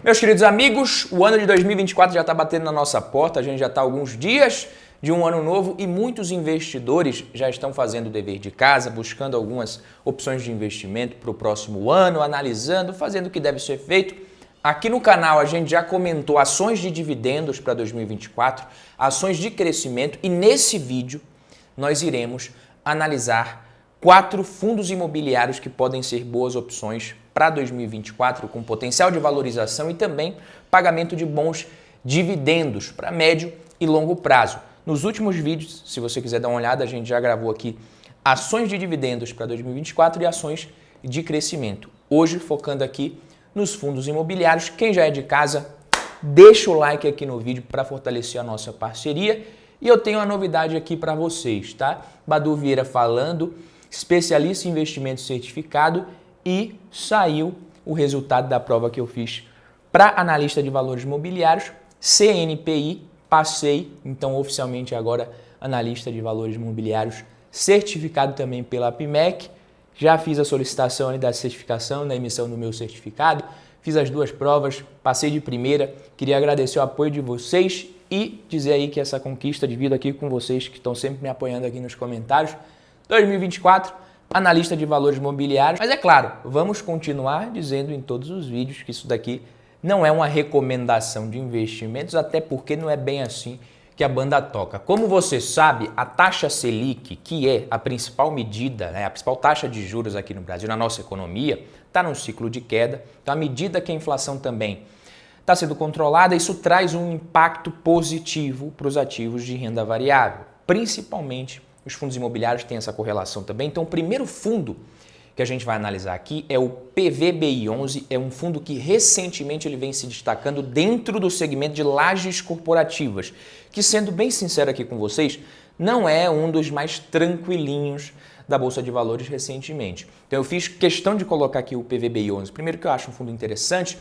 Meus queridos amigos, o ano de 2024 já está batendo na nossa porta, a gente já está há alguns dias de um ano novo e muitos investidores já estão fazendo o dever de casa, buscando algumas opções de investimento para o próximo ano, analisando, fazendo o que deve ser feito. Aqui no canal a gente já comentou ações de dividendos para 2024, ações de crescimento e nesse vídeo nós iremos analisar 4 fundos imobiliários que podem ser boas opções para 2024, com potencial de valorização e também pagamento de bons dividendos para médio e longo prazo. Nos últimos vídeos, se você quiser dar uma olhada, a gente já gravou aqui ações de dividendos para 2024 e ações de crescimento. Hoje, focando aqui nos fundos imobiliários. Quem já é de casa, deixa o like aqui no vídeo para fortalecer a nossa parceria. E eu tenho uma novidade aqui para vocês, tá? Badu Vieira falando, especialista em investimento certificado, e saiu o resultado da prova que eu fiz para analista de valores imobiliários, CNPI, passei, então oficialmente agora analista de valores imobiliários, certificado também pela APIMEC, já fiz a solicitação ali da certificação, da emissão do meu certificado, fiz as 2 provas, passei de primeira, queria agradecer o apoio de vocês e dizer aí que essa conquista divido aqui com vocês que estão sempre me apoiando aqui nos comentários. 2024, analista de valores imobiliários, mas é claro, vamos continuar dizendo em todos os vídeos que isso daqui não é uma recomendação de investimentos, até porque não é bem assim que a banda toca. Como você sabe, a taxa Selic, que é a principal medida, a principal taxa de juros aqui no Brasil, na nossa economia, está num ciclo de queda. Então, à medida que a inflação também está sendo controlada, isso traz um impacto positivo para os ativos de renda variável, principalmente os fundos imobiliários têm essa correlação também. Então, o primeiro fundo que a gente vai analisar aqui é o PVBI11, é um fundo que recentemente ele vem se destacando dentro do segmento de lajes corporativas, que, sendo bem sincero aqui com vocês, não é um dos mais tranquilinhos da Bolsa de Valores recentemente. Então, eu fiz questão de colocar aqui o PVBI11, primeiro que eu acho um fundo interessante,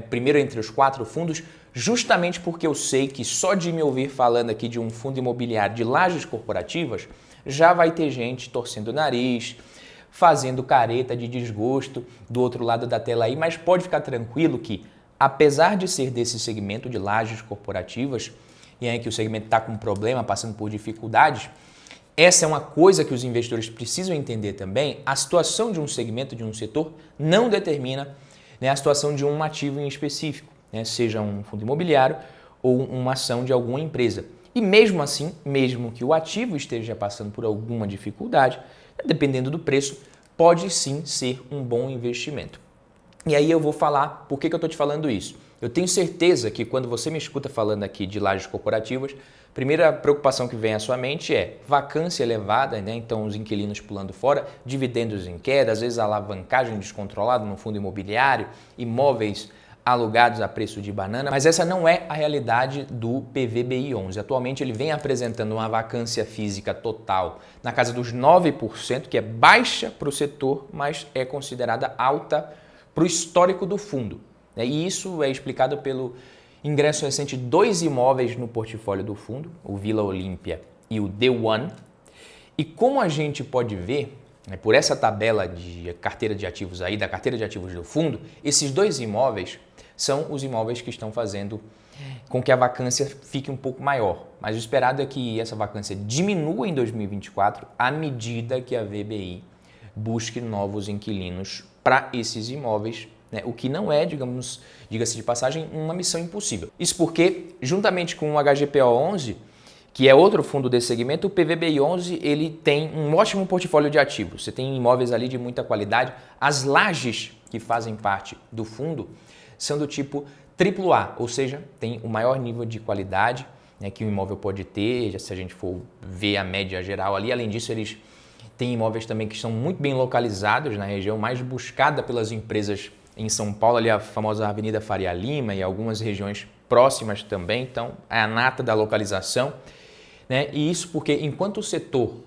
primeiro entre os 4 fundos, justamente porque eu sei que só de me ouvir falando aqui de um fundo imobiliário de lajes corporativas, já vai ter gente torcendo o nariz, fazendo careta de desgosto do outro lado da tela aí, mas pode ficar tranquilo que, apesar de ser desse segmento de lajes corporativas, e aí que o segmento está com problema, passando por dificuldades, essa é uma coisa que os investidores precisam entender também, a situação de um segmento, de um setor, não determina a situação de um ativo em específico, seja um fundo imobiliário ou uma ação de alguma empresa. E mesmo assim, mesmo que o ativo esteja passando por alguma dificuldade, dependendo do preço, pode sim ser um bom investimento. E aí eu vou falar por que eu estou te falando isso. Eu tenho certeza que quando você me escuta falando aqui de lajes corporativas, a primeira preocupação que vem à sua mente é vacância elevada, então os inquilinos pulando fora, dividendos em queda, às vezes alavancagem descontrolada no fundo imobiliário, imóveis alugados a preço de banana, mas essa não é a realidade do PVBI11. Atualmente ele vem apresentando uma vacância física total na casa dos 9%, que é baixa para o setor, mas é considerada alta para o histórico do fundo. E isso é explicado pelo ingresso recente de 2 imóveis no portfólio do fundo, o Vila Olímpia e o The One. E como a gente pode ver, por essa tabela de carteira de ativos aí, da carteira de ativos do fundo, esses 2 imóveis são os imóveis que estão fazendo com que a vacância fique um pouco maior. Mas o esperado é que essa vacância diminua em 2024 à medida que a VBI busque novos inquilinos para esses imóveis, o que não é, diga-se de passagem, uma missão impossível. Isso porque, juntamente com o HGPO11, que é outro fundo desse segmento, o PVBI11 ele tem um ótimo portfólio de ativos. Você tem imóveis ali de muita qualidade. As lajes que fazem parte do fundo são do tipo AAA, ou seja, tem o maior nível de qualidade que o imóvel pode ter, se a gente for ver a média geral ali. Além disso, eles têm imóveis também que são muito bem localizados na região mais buscada pelas empresas em São Paulo, ali a famosa Avenida Faria Lima e algumas regiões próximas também, então é a nata da localização. E isso porque enquanto o setor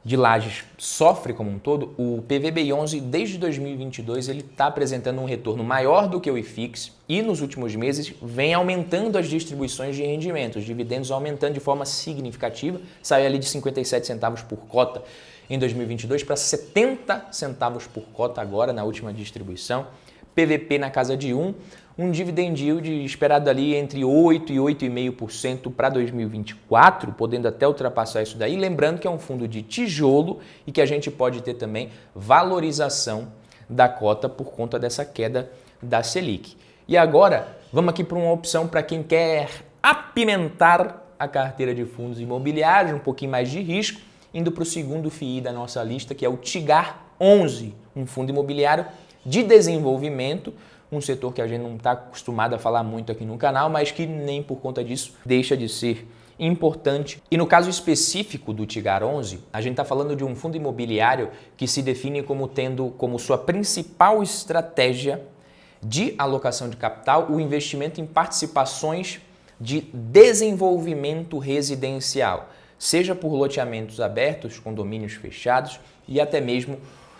de lajes sofre como um todo, o PVBI11 desde 2022 ele está apresentando um retorno maior do que o IFIX e nos últimos meses vem aumentando as distribuições de rendimentos, os dividendos aumentando de forma significativa, saiu ali de 57 centavos por cota em 2022 para 70 centavos por cota agora na última distribuição, PVP na casa de 1, um dividend yield esperado ali entre 8% e 8,5% para 2024, podendo até ultrapassar isso daí. Lembrando que é um fundo de tijolo e que a gente pode ter também valorização da cota por conta dessa queda da Selic. E agora, vamos aqui para uma opção para quem quer apimentar a carteira de fundos imobiliários, um pouquinho mais de risco, indo para o segundo FII da nossa lista, que é o Tigar 11, um fundo imobiliário de desenvolvimento, um setor que a gente não está acostumado a falar muito aqui no canal, mas que nem por conta disso deixa de ser importante. E no caso específico do Tigar 11, a gente está falando de um fundo imobiliário que se define como tendo como sua principal estratégia de alocação de capital o investimento em participações de desenvolvimento residencial, seja por loteamentos abertos, condomínios fechados e até mesmo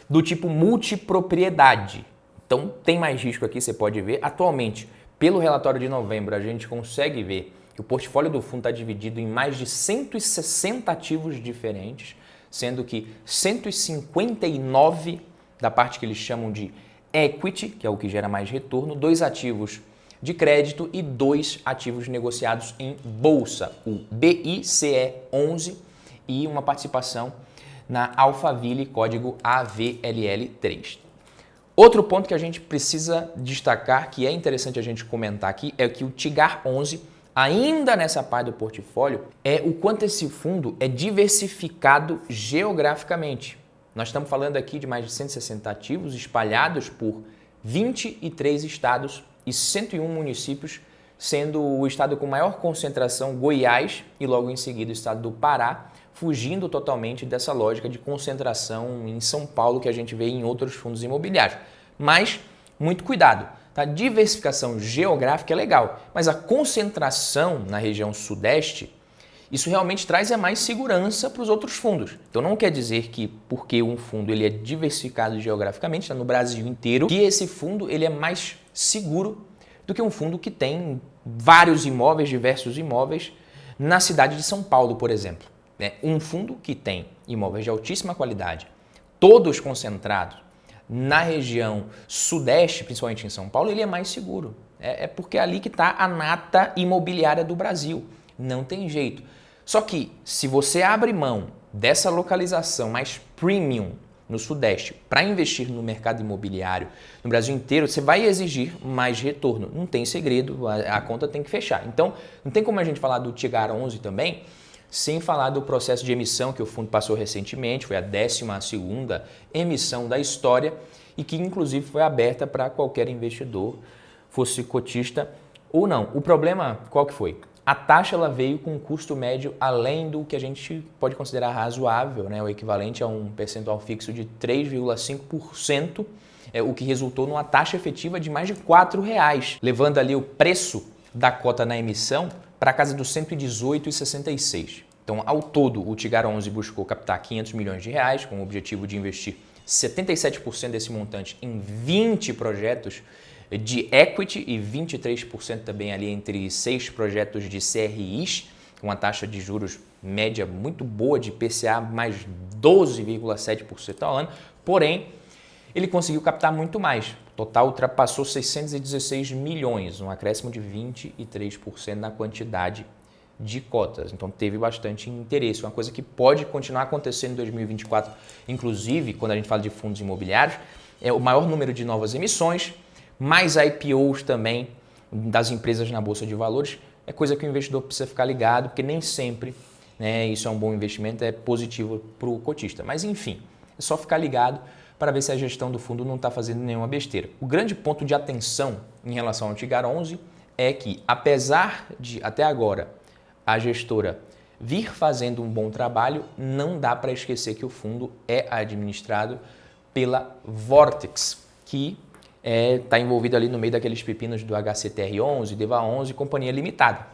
do tipo multipropriedade. Então tem mais risco aqui, você pode ver. Atualmente, pelo relatório de novembro, a gente consegue ver que o portfólio do fundo está dividido em mais de 160 ativos diferentes, sendo que 159 da parte que eles chamam de equity, que é o que gera mais retorno, 2 ativos de crédito e 2 ativos negociados em bolsa, o BICE11 e uma participação na Alphaville, código AVLL3. Outro ponto que a gente precisa destacar, que é interessante a gente comentar aqui, é que o Tigar 11, ainda nessa parte do portfólio, é o quanto esse fundo é diversificado geograficamente. Nós estamos falando aqui de mais de 160 ativos espalhados por 23 estados e 101 municípios, sendo o estado com maior concentração Goiás e logo em seguida o estado do Pará, fugindo totalmente dessa lógica de concentração em São Paulo que a gente vê em outros fundos imobiliários. Mas muito cuidado, tá? Diversificação geográfica é legal, mas a concentração na região sudeste, isso realmente traz mais segurança para os outros fundos. Então não quer dizer que porque um fundo ele é diversificado geograficamente, está no Brasil inteiro, que esse fundo ele é mais seguro do que um fundo que tem vários imóveis, diversos imóveis, na cidade de São Paulo, por exemplo. Um fundo que tem imóveis de altíssima qualidade, todos concentrados na região sudeste, principalmente em São Paulo, ele é mais seguro. É porque é ali que está a nata imobiliária do Brasil. Não tem jeito. Só que se você abre mão dessa localização mais premium no sudeste para investir no mercado imobiliário no Brasil inteiro, você vai exigir mais retorno. Não tem segredo, a conta tem que fechar. Então, não tem como a gente falar do Tigar 11 também sem falar do processo de emissão que o fundo passou recentemente, foi a 12ª emissão da história e que inclusive foi aberta para qualquer investidor, fosse cotista ou não. O problema qual que foi? A taxa ela veio com um custo médio além do que a gente pode considerar razoável, né? O equivalente a um percentual fixo de 3,5%, o que resultou numa taxa efetiva de mais de R$ 4,00, levando ali o preço da cota na emissão para a casa dos 118,66. Então, ao todo, o Tigar 11 buscou captar 500 milhões de reais com o objetivo de investir 77% desse montante em 20 projetos de equity e 23% também ali entre 6 projetos de CRIs, com uma taxa de juros média muito boa de PCA mais 12,7% ao ano, porém, ele conseguiu captar muito mais. O total ultrapassou 616 milhões, um acréscimo de 23% na quantidade de cotas. Então teve bastante interesse, uma coisa que pode continuar acontecendo em 2024, inclusive quando a gente fala de fundos imobiliários, é o maior número de novas emissões, mais IPOs também das empresas na Bolsa de Valores, é coisa que o investidor precisa ficar ligado, porque nem sempre, né, isso é um bom investimento, é positivo para o cotista. Mas enfim, é só ficar ligado para ver se a gestão do fundo não está fazendo nenhuma besteira. O grande ponto de atenção em relação ao Tigar 11 é que, apesar de, até agora, a gestora vir fazendo um bom trabalho, não dá para esquecer que o fundo é administrado pela Vortex, que está envolvido ali no meio daqueles pepinos do HCTR11, DEVA11 e Companhia Limitada.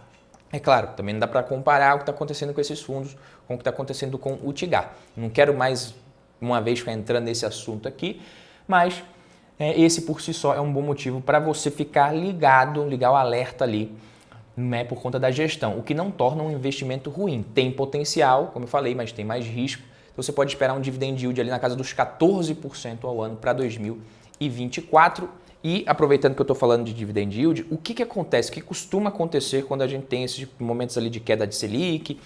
É claro, também não dá para comparar o que está acontecendo com esses fundos com o que está acontecendo com o Tigar. Não quero mais uma vez ficar entrando nesse assunto aqui, mas esse por si só é um bom motivo para você ficar ligado, ligar o alerta ali, né, por conta da gestão, o que não torna um investimento ruim. Tem potencial, como eu falei, mas tem mais risco. Então você pode esperar um dividend yield ali na casa dos 14% ao ano para 2024. E aproveitando que eu estou falando de dividend yield, o que acontece? O que costuma acontecer quando a gente tem esses momentos ali de queda de Selic?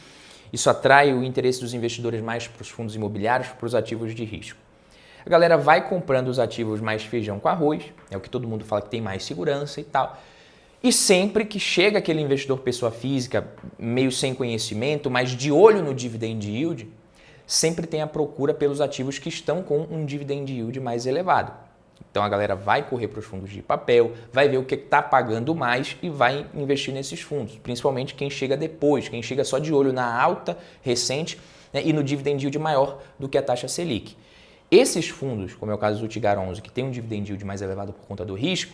Isso atrai o interesse dos investidores mais para os fundos imobiliários, para os ativos de risco. A galera vai comprando os ativos mais feijão com arroz, é o que todo mundo fala que tem mais segurança e tal. E sempre que chega aquele investidor pessoa física, meio sem conhecimento, mas de olho no dividend yield, sempre tem a procura pelos ativos que estão com um dividend yield mais elevado. Então a galera vai correr para os fundos de papel, vai ver o que está pagando mais e vai investir nesses fundos, principalmente quem chega depois, quem chega só de olho na alta recente, né, e no dividend yield maior do que a taxa Selic. Esses fundos, como é o caso do Tigar 11, que tem um dividend yield mais elevado por conta do risco,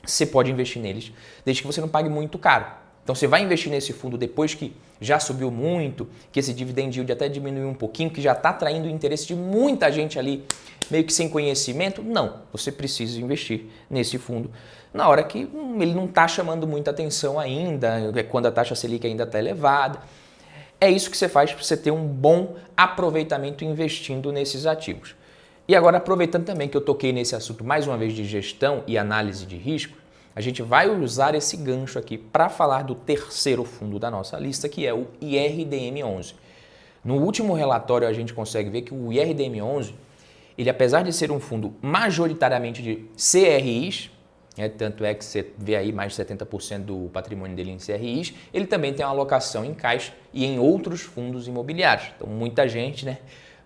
você pode investir neles desde que você não pague muito caro. Então você vai investir nesse fundo depois que já subiu muito, que esse dividend yield até diminuiu um pouquinho, que já está atraindo o interesse de muita gente ali, meio que sem conhecimento. Não, você precisa investir nesse fundo na hora que ele não está chamando muita atenção ainda, quando a taxa Selic ainda está elevada. É isso que você faz para você ter um bom aproveitamento investindo nesses ativos. E agora, aproveitando também que eu toquei nesse assunto mais uma vez de gestão e análise de risco, a gente vai usar esse gancho aqui para falar do terceiro fundo da nossa lista, que é o IRDM11. No último relatório a gente consegue ver que o IRDM11, ele apesar de ser um fundo majoritariamente de CRIs, tanto é que você vê aí mais de 70% do patrimônio dele em CRIs, ele também tem uma alocação em caixa e em outros fundos imobiliários. Então muita gente,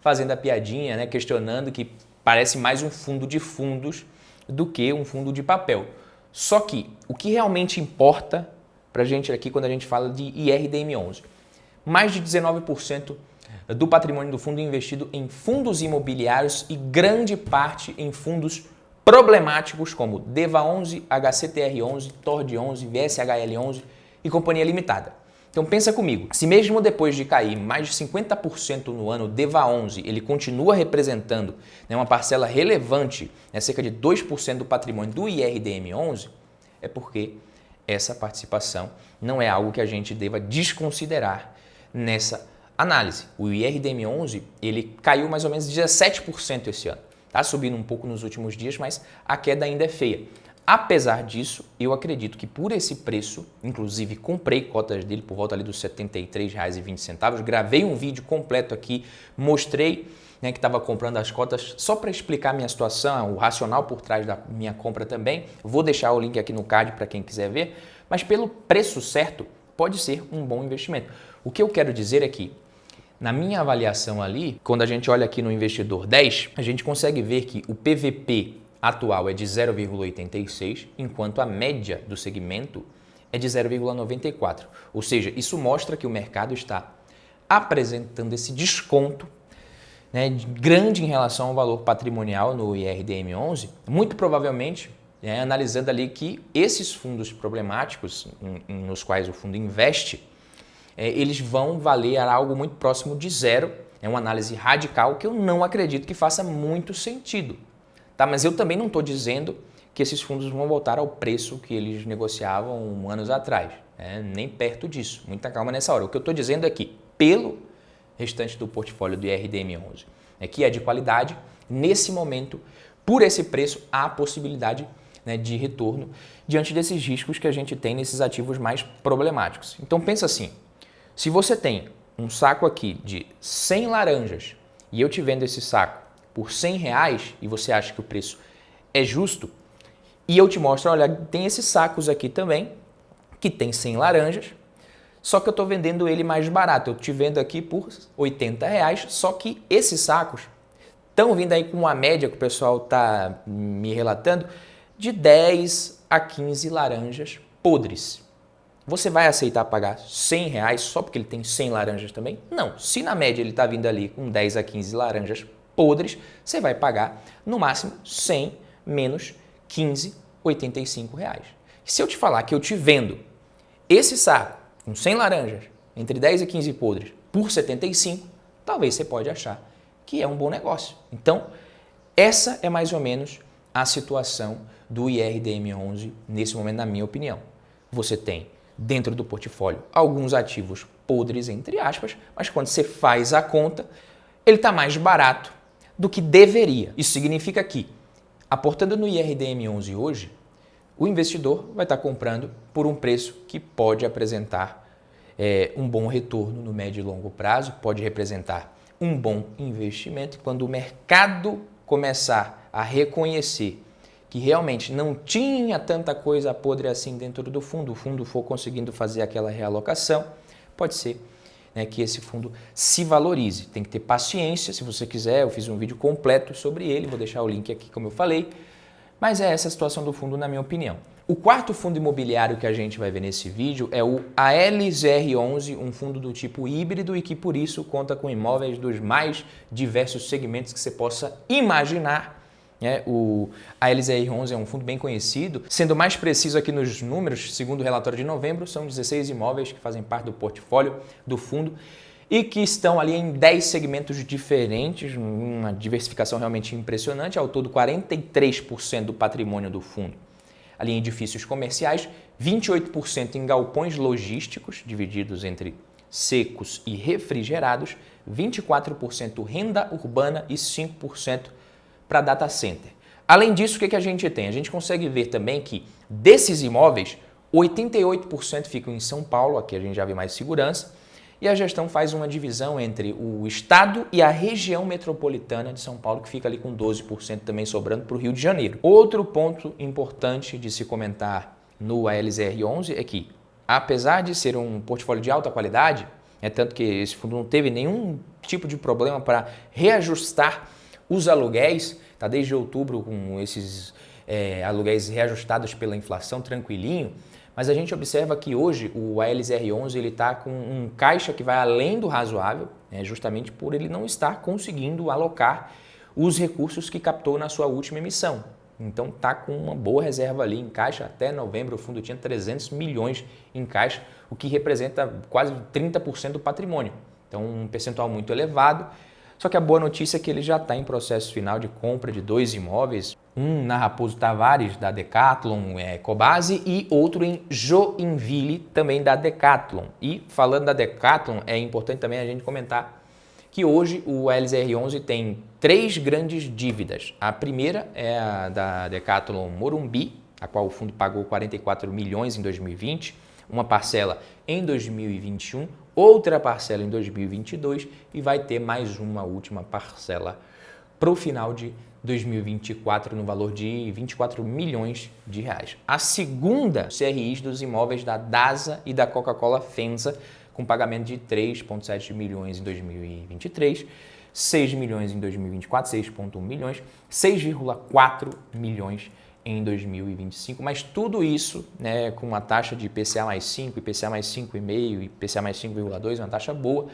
fazendo a piadinha, questionando que parece mais um fundo de fundos do que um fundo de papel. Só que o que realmente importa para a gente aqui quando a gente fala de IRDM11, mais de 19% do patrimônio do fundo investido em fundos imobiliários e grande parte em fundos problemáticos como DEVA11, HCTR11, TORD11, VSHL11 e Companhia Limitada. Então pensa comigo, se mesmo depois de cair mais de 50% no ano, o DEVA11 ele continua representando uma parcela relevante, cerca de 2% do patrimônio do IRDM11, é porque essa participação não é algo que a gente deva desconsiderar nessa análise. O IRDM11 ele caiu mais ou menos 17% esse ano. Está subindo um pouco nos últimos dias, mas a queda ainda é feia. Apesar disso, eu acredito que por esse preço, inclusive comprei cotas dele por volta ali dos R$ 73,20, gravei um vídeo completo aqui, mostrei que estava comprando as cotas só para explicar a minha situação, o racional por trás da minha compra também. Vou deixar o link aqui no card para quem quiser ver, mas pelo preço certo, pode ser um bom investimento. O que eu quero dizer é que, na minha avaliação ali, quando a gente olha aqui no Investidor 10, a gente consegue ver que o PVP atual é de 0,86, enquanto a média do segmento é de 0,94. Ou seja, isso mostra que o mercado está apresentando esse desconto grande em relação ao valor patrimonial no IRDM11, muito provavelmente analisando ali que esses fundos problemáticos nos quais o fundo investe, eles vão valer algo muito próximo de zero. É uma análise radical que eu não acredito que faça muito sentido. Tá, mas eu também não estou dizendo que esses fundos vão voltar ao preço que eles negociavam anos atrás, nem perto disso. Muita calma nessa hora. O que eu estou dizendo é que, pelo restante do portfólio do IRDM11, que é de qualidade, nesse momento, por esse preço, há a possibilidade de retorno diante desses riscos que a gente tem nesses ativos mais problemáticos. Então pensa assim, se você tem um saco aqui de 100 laranjas e eu te vendo esse saco por R$100 e você acha que o preço é justo, e eu te mostro, olha, tem esses sacos aqui também, que tem 100 laranjas, só que eu estou vendendo ele mais barato, eu te vendo aqui por R$80, só que esses sacos estão vindo aí com uma média que o pessoal está me relatando, de 10 a 15 laranjas podres. Você vai aceitar pagar R$100 só porque ele tem 100 laranjas também? Não, se na média ele está vindo ali com 10 a 15 laranjas podres, você vai pagar no máximo 100 menos 15, R$85. Se eu te falar que eu te vendo esse saco com 100 laranjas, entre 10 e 15 podres, por 75, talvez você pode achar que é um bom negócio. Então, essa é mais ou menos a situação do IRDM11 nesse momento, na minha opinião. Você tem dentro do portfólio alguns ativos podres, entre aspas, mas quando você faz a conta, ele está mais barato do que deveria. Isso significa que Aportando no IRDM11 hoje, o investidor vai estar comprando por um preço que pode apresentar um bom retorno no médio e longo prazo, pode representar um bom investimento. Quando o mercado começar a reconhecer que realmente não tinha tanta coisa podre assim dentro do fundo, o fundo for conseguindo fazer aquela realocação, pode ser que esse fundo se valorize. Tem que ter paciência, se você quiser, eu fiz um vídeo completo sobre ele, vou deixar o link aqui como eu falei, mas é essa a situação do fundo na minha opinião. O quarto fundo imobiliário que a gente vai ver nesse vídeo é o ALZR11, um fundo do tipo híbrido e que por isso conta com imóveis dos mais diversos segmentos que você possa imaginar. O ALZR11 é um fundo bem conhecido. Sendo mais preciso aqui nos números, segundo o relatório de novembro, são 16 imóveis que fazem parte do portfólio do fundo e que estão ali em 10 segmentos diferentes, uma diversificação realmente impressionante. Ao todo, 43% do patrimônio do fundo ali em edifícios comerciais, 28% em galpões logísticos, divididos entre secos e refrigerados, 24% renda urbana e 5% para data center. Além disso, o que a gente tem? A gente consegue ver também que desses imóveis, 88% ficam em São Paulo, aqui a gente já vê mais segurança, e a gestão faz uma divisão entre o estado e a região metropolitana de São Paulo, que fica ali com 12% também sobrando para o Rio de Janeiro. Outro ponto importante de se comentar no ALZR11 é que, apesar de ser um portfólio de alta qualidade, tanto que esse fundo não teve nenhum tipo de problema para reajustar os aluguéis, tá desde outubro com esses aluguéis reajustados pela inflação tranquilinho, mas a gente observa que hoje o ALZR11 ele está com um caixa que vai além do razoável, justamente por ele não estar conseguindo alocar os recursos que captou na sua última emissão. Então está com uma boa reserva ali em caixa. Até novembro o fundo tinha 300 milhões em caixa, o que representa quase 30% do patrimônio. Então um percentual muito elevado. Só que a boa notícia é que ele já está em processo final de compra de 2 imóveis, um na Raposo Tavares, da Decathlon, Cobasi, e outro em Joinville, também da Decathlon. E falando da Decathlon, é importante também a gente comentar que hoje o ALZR11 tem 3 grandes dívidas. A primeira é a da Decathlon Morumbi, a qual o fundo pagou 44 milhões em 2020, uma parcela em 2021, outra parcela em 2022 e vai ter mais uma última parcela para o final de 2024 no valor de 24 milhões de reais. A segunda, CRIs dos imóveis da DASA e da Coca-Cola FEMSA, com pagamento de 3,7 milhões em 2023, 6 milhões em 2024, 6,1 milhões, 6,4 milhões em 2025, mas tudo isso com uma taxa de IPCA mais 5, IPCA mais 5,5, IPCA mais 5,2, uma taxa boa.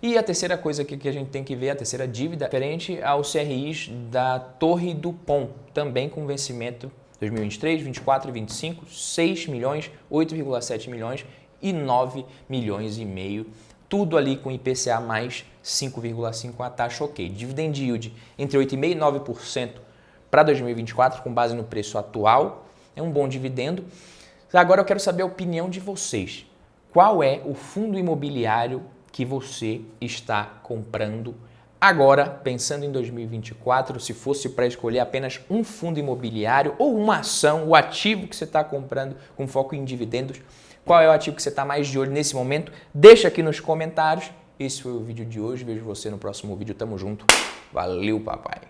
E a terceira coisa aqui que a gente tem que ver, a terceira dívida, referente aos CRIs da Torre do Pom, também com vencimento 2023, 24 e 25, 6 milhões, 8,7 milhões e 9 milhões e meio, tudo ali com IPCA mais 5,5, a taxa ok. Dividend yield entre 8,5% e 9%, para 2024, com base no preço atual, é um bom dividendo. Agora eu quero saber a opinião de vocês. Qual é o fundo imobiliário que você está comprando agora, pensando em 2024, se fosse para escolher apenas um fundo imobiliário ou uma ação, o ativo que você está comprando com foco em dividendos, qual é o ativo que você está mais de olho nesse momento? Deixa aqui nos comentários. Esse foi o vídeo de hoje, vejo você no próximo vídeo, tamo junto, valeu papai!